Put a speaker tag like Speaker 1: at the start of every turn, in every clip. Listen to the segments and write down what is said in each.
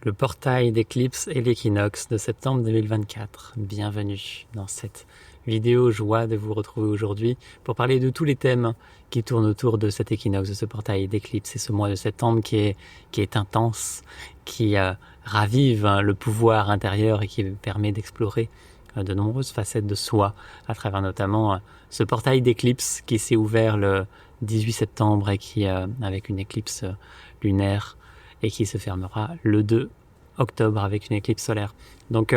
Speaker 1: Le portail d'éclipse et l'équinoxe de septembre 2024. Bienvenue dans cette vidéo, joie de vous retrouver aujourd'hui pour parler de tous les thèmes qui tournent autour de cet équinoxe, de ce portail d'éclipse et ce mois de septembre qui est intense, qui ravive le pouvoir intérieur et qui permet d'explorer de nombreuses facettes de soi à travers notamment ce portail d'éclipse qui s'est ouvert le 18 septembre et qui, avec une éclipse lunaire, et qui se fermera le 2 octobre avec une éclipse solaire. Donc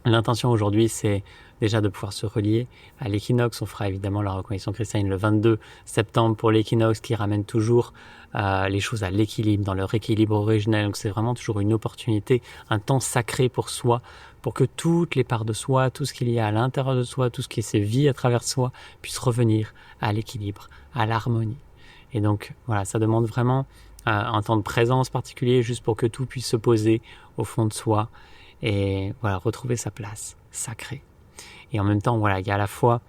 Speaker 1: l'intention aujourd'hui, c'est déjà de pouvoir se relier à l'équinoxe. On fera évidemment la reconnexion cristalline le 22 septembre pour l'équinoxe qui ramène toujours les choses à l'équilibre, dans leur équilibre originel. Donc c'est vraiment toujours une opportunité, un temps sacré pour soi, pour que toutes les parts de soi, tout ce qu'il y a à l'intérieur de soi, tout ce qui se vit à travers soi, puisse revenir à l'équilibre, à l'harmonie. Et donc voilà, ça demande vraiment un temps de présence particulier juste pour que tout puisse se poser au fond de soi et voilà, retrouver sa place sacrée. Et en même temps, voilà, il y a à la fois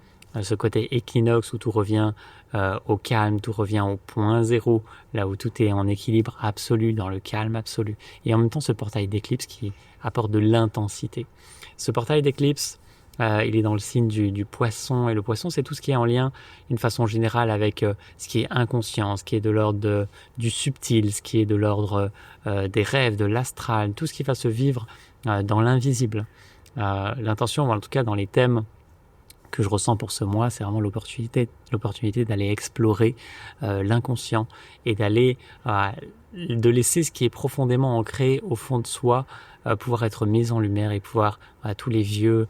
Speaker 1: ce côté équinoxe où tout revient au calme, tout revient au point zéro, là où tout est en équilibre absolu, dans le calme absolu. Et en même temps, ce portail d'éclipse qui apporte de l'intensité. Ce portail d'éclipse, il est dans le signe du poisson, et le poisson, c'est tout ce qui est en lien, d'une façon générale, avec ce qui est inconscient, ce qui est de l'ordre du subtil, ce qui est de l'ordre des rêves, de l'astral, tout ce qui va se vivre dans l'invisible. L'intention, en tout cas dans les thèmes que je ressens pour ce mois, c'est vraiment l'opportunité d'aller explorer l'inconscient et de laisser ce qui est profondément ancré au fond de soi pouvoir être mis en lumière et pouvoir tous les vieux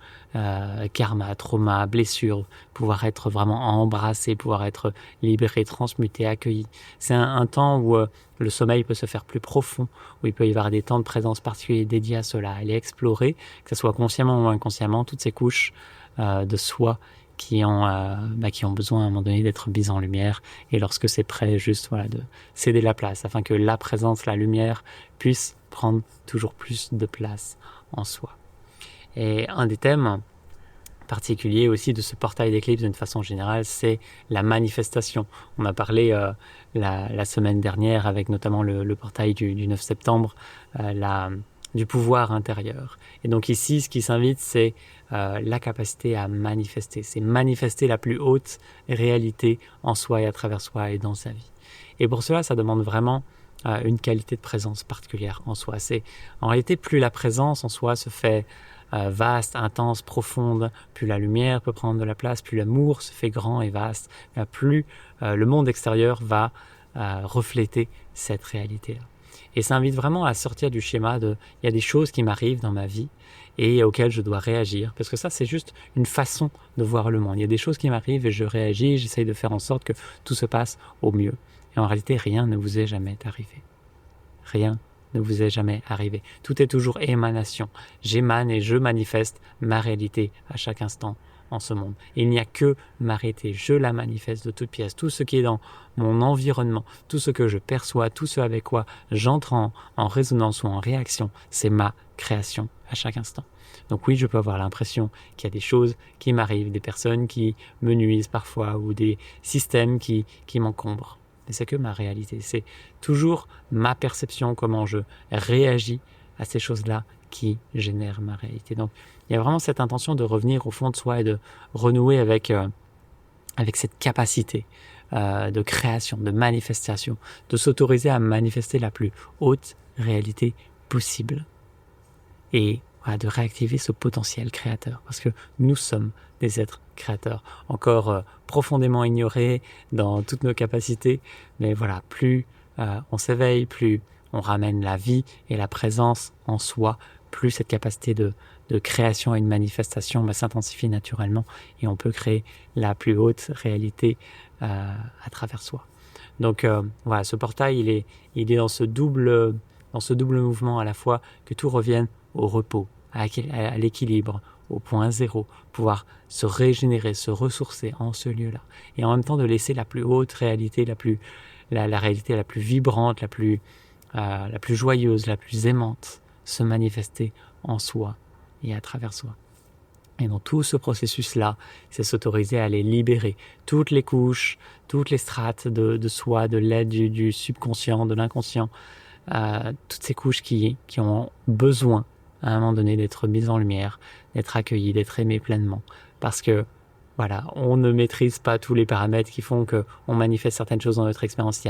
Speaker 1: karmas, traumas, blessures, pouvoir être vraiment embrassés, pouvoir être libérés, transmutés, accueillis. C'est un temps où le sommeil peut se faire plus profond, où il peut y avoir des temps de présence particuliers dédiés à cela, aller explorer, que ce soit consciemment ou inconsciemment, toutes ces couches de soi qui ont besoin à un moment donné d'être mises en lumière, et lorsque c'est prêt, juste voilà, de céder la place afin que la présence, la lumière puisse prendre toujours plus de place en soi. Et un des thèmes particuliers aussi de ce portail d'éclipse d'une façon générale, c'est la manifestation. On a parlé la semaine dernière avec notamment le portail du 9 septembre, du pouvoir intérieur. Et donc ici, ce qui s'invite, c'est la capacité à manifester. C'est manifester la plus haute réalité en soi et à travers soi et dans sa vie. Et pour cela, ça demande vraiment une qualité de présence particulière en soi. C'est en réalité, plus la présence en soi se fait vaste, intense, profonde, plus la lumière peut prendre de la place, plus l'amour se fait grand et vaste, plus le monde extérieur va refléter cette réalité-là. Et ça invite vraiment à sortir du schéma il y a des choses qui m'arrivent dans ma vie et auxquelles je dois réagir. Parce que ça, c'est juste une façon de voir le monde. Il y a des choses qui m'arrivent et je réagis, j'essaye de faire en sorte que tout se passe au mieux. Et en réalité, rien ne vous est jamais arrivé. Rien ne vous est jamais arrivé. Tout est toujours émanation. J'émane et je manifeste ma réalité à chaque instant en ce monde. Il n'y a que ma réalité. Je la manifeste de toutes pièces. Tout ce qui est dans mon environnement, tout ce que je perçois, tout ce avec quoi j'entre en résonance ou en réaction, c'est ma création à chaque instant. Donc oui, je peux avoir l'impression qu'il y a des choses qui m'arrivent, des personnes qui me nuisent parfois ou des systèmes qui m'encombrent. Mais c'est que ma réalité. C'est toujours ma perception, comment je réagis à ces choses-là qui génèrent ma réalité. Donc, il y a vraiment cette intention de revenir au fond de soi et de renouer avec cette capacité de création, de manifestation, de s'autoriser à manifester la plus haute réalité possible. Et voilà, de réactiver ce potentiel créateur. Parce que nous sommes des êtres créateurs, encore profondément ignorés dans toutes nos capacités. Mais voilà, plus on s'éveille, plus on ramène la vie et la présence en soi, plus cette capacité de création et de manifestation s'intensifie naturellement et on peut créer la plus haute réalité à travers soi. Donc voilà, ce portail, il est dans ce double mouvement à la fois que tout revienne au repos, à l'équilibre, au point zéro, pouvoir se régénérer, se ressourcer en ce lieu-là. Et en même temps de laisser la plus haute réalité, la réalité la plus vibrante, la plus joyeuse, la plus aimante, se manifester en soi et à travers soi. Et dans tout ce processus-là, c'est s'autoriser à les libérer. Toutes les couches, toutes les strates de soi, de l'aide du subconscient, de l'inconscient, toutes ces couches qui ont besoin à un moment donné d'être mises en lumière, d'être accueillies, d'être aimées pleinement. Parce que voilà, on ne maîtrise pas tous les paramètres qui font qu'on manifeste certaines choses dans notre expérience.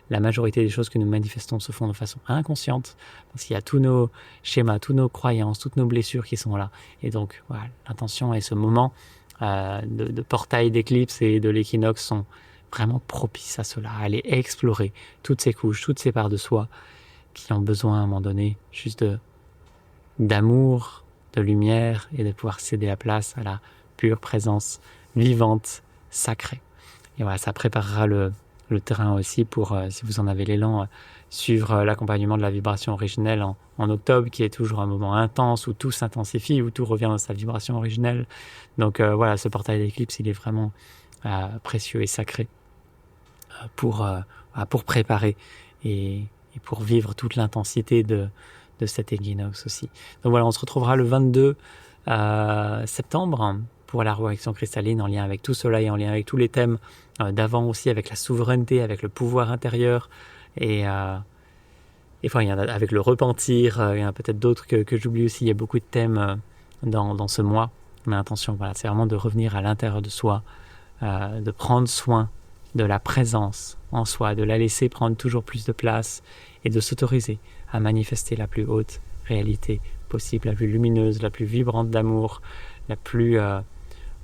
Speaker 1: La majorité des choses que nous manifestons se font de façon inconsciente, parce qu'il y a tous nos schémas, toutes nos croyances, toutes nos blessures qui sont là. Et donc, voilà, l'intention et ce moment de portail d'éclipse et de l'équinoxe sont vraiment propices à cela, à aller explorer toutes ces couches, toutes ces parts de soi qui ont besoin à un moment donné juste d'amour, de lumière et de pouvoir céder la place à la pure présence vivante, sacrée. Et voilà, ça préparera le terrain aussi pour, si vous en avez l'élan, suivre l'accompagnement de la vibration originelle en octobre, qui est toujours un moment intense où tout s'intensifie, où tout revient dans sa vibration originelle. Donc voilà, ce portail d'éclipse, il est vraiment précieux et sacré pour préparer et pour vivre toute l'intensité de cet équinoxe aussi. Donc voilà, on se retrouvera le 22 septembre pour la réaction cristalline en lien avec tout cela et en lien avec tous les thèmes d'avant aussi, avec la souveraineté, avec le pouvoir intérieur et enfin, il y en a avec le repentir, il y en a peut-être d'autres que j'oublie aussi. Il y a beaucoup de thèmes dans ce mois. Mais l'intention, voilà, c'est vraiment de revenir à l'intérieur de soi, de prendre soin de la présence en soi, de la laisser prendre toujours plus de place et de s'autoriser à manifester la plus haute réalité possible, la plus lumineuse, la plus vibrante d'amour, la plus,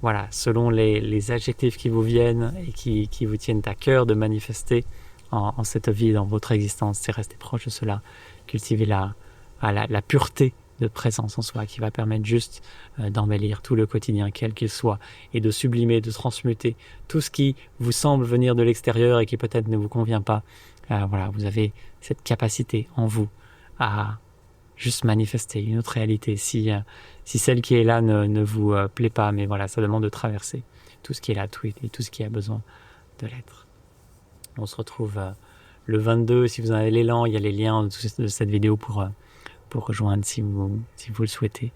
Speaker 1: voilà, selon les adjectifs qui vous viennent et qui vous tiennent à cœur de manifester en cette vie, dans votre existence. C'est rester proche de cela, cultiver la pureté de présence en soi qui va permettre juste d'embellir tout le quotidien, quel qu'il soit, et de sublimer, de transmuter tout ce qui vous semble venir de l'extérieur et qui peut-être ne vous convient pas. Voilà, vous avez cette capacité en vous à juste manifester une autre réalité si celle qui est là ne vous plaît pas, mais voilà, ça demande de traverser tout ce qui est là, tout ce qui a besoin de l'être. On se retrouve le 22, si vous en avez l'élan, il y a les liens de cette vidéo pour rejoindre si vous le souhaitez.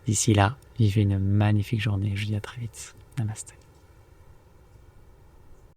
Speaker 1: D'ici là, vivez une magnifique journée. Je vous dis à très vite. Namasté.